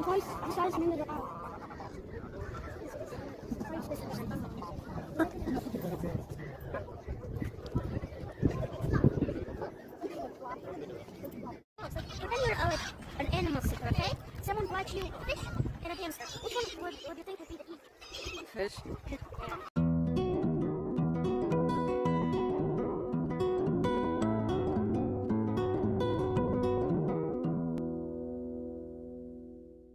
Guys, besides me in the pretend you're like an animal seeker, okay? Someone brought you a fish and a hamster. Which one would you think would be the eat? Fish.